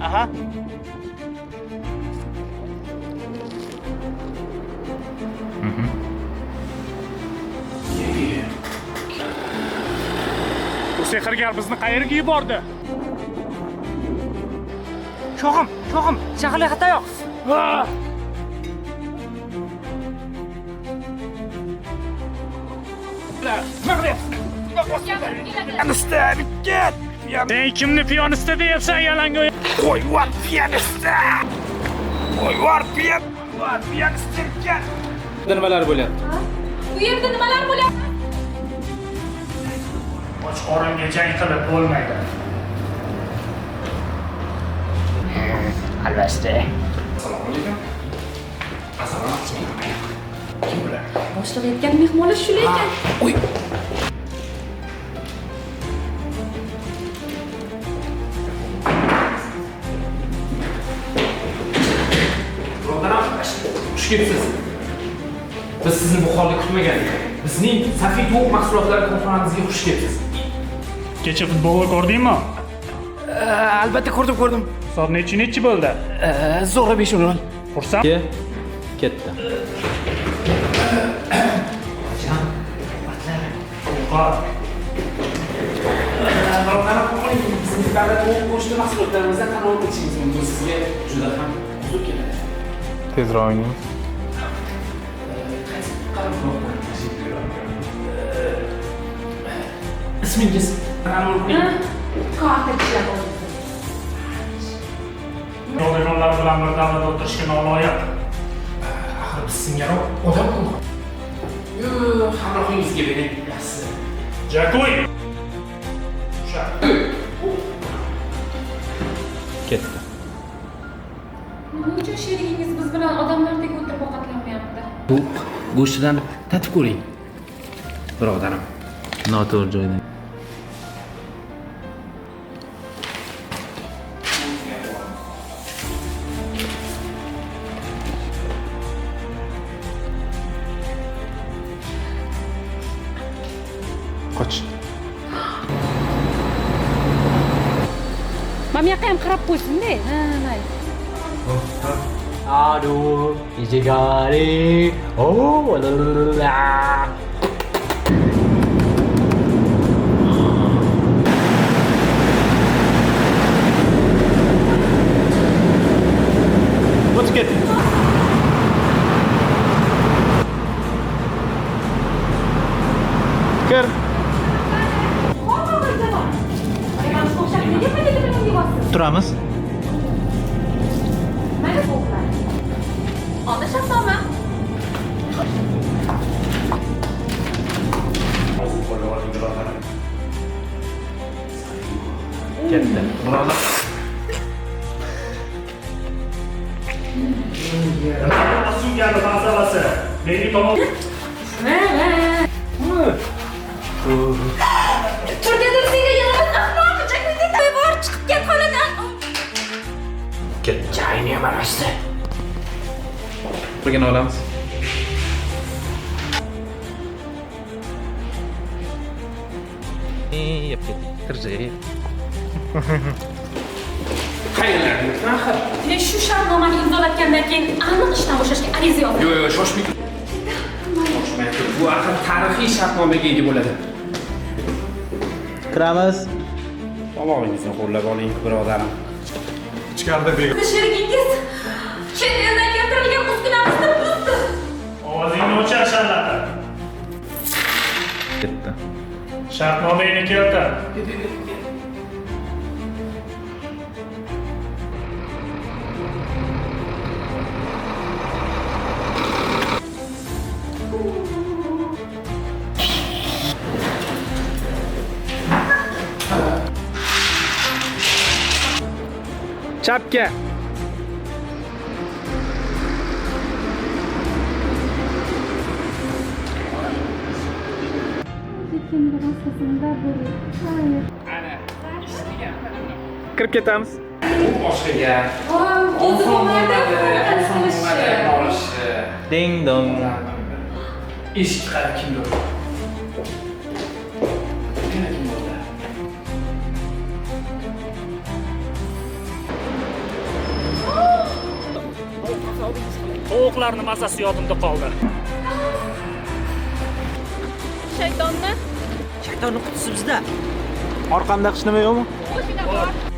Aha. Bu sehrgar bizni qayerga yubordi? Sho'g'im, shahar xato yo'q. Piyanista, ket! Sen kimni piyanista deyapsan, yalangoy? Qo'yvar piyanista! Qo'yvar piyanista ket! Nimalar bo'lyapti? Bu yerda nimalar bo'lyapti? Och qoringa jang qilib bo'lmaydi. Albatta. Assalomu alaykum. Assalomu alaykum. Kim bular? Boshlayotgan mehmonlar shular ekan. Uy. Birodaram, xush kelibsiz. Biz sizni bu holda kutmagandik. Bizning Safiy tovuq mahsulotlari konferensiyasiga xush kelibsiz. Kecha futbolni ko'rdingmi? Albatta ko'rdim. Soat nechi bo'ldi? Zo'rg'a 5 o'rin. Xursand? Ketdi. Birodaram, sizning davlat tovuq go'shti mahsulotlarimizdan tanlov qilishingiz mumkin. Sizga juda ham huzur keladi. Tezroq o'ynaymiz. Ismingiz? Karta ishlab Yo'g'onlar bilan bir davlat o'tirishga noloyiq. Axir biz singari odam-ku. Hamrohingizga bering, yaxshisi. Jakuy! O'sha. Ketdi. Nima uchun sherigingiz biz bilan odamlardek o'tirib ovqatlanmayapti? Bu go'shtidan tatib ko'ring. Birodarim. Noto'g'ri joydan. Qoch. Mana bu yoqqa ham qarab qo'ysin-da. Mayli. Aduh, ijigari. Oh, lalala. O'tib ket. Kir. Turamiz. Mayli qo'ylar. Onda shaftomi? Ketdi. Birodar. Suvgani masalasi. Menga tomon. Tur dedim senga yana ahmoq chakmidek bor chiqib ket xonadan. Ketdi. Chayni ham arashdi. Birgina olamiz. Yep ketdi. Kirjay. Qayerlarni axir? Sen shu shartnomani imzolatgandan keyin aniq ishdan bo'shashga ariza yozding. Yo'q, shoshmang. Shoshmang. Bu axir tarixiy shartnomaga ega bo'ladi. Kiramiz. Tomog'ingizni qo'llab oling, birodarim. Ichkarida bek. Sherigingiz chet eldan keltirilgan uskunamizni buzdi. Ovozingni o'chir, sharlata. Ketdi. Shartnomani keltir. Chapga. Kirib ketamiz. Bu boshqa gap. Oson bo'lmadi. Olishi. Ding dong. Eshik qara kimdir. yana kim bo'ldi? Tovuqlarning mazasi yodimda qoldi. Shaytonni. Shaytonni qutisi bizda. Orqamda hech nima yo'qmi? Mashina bor.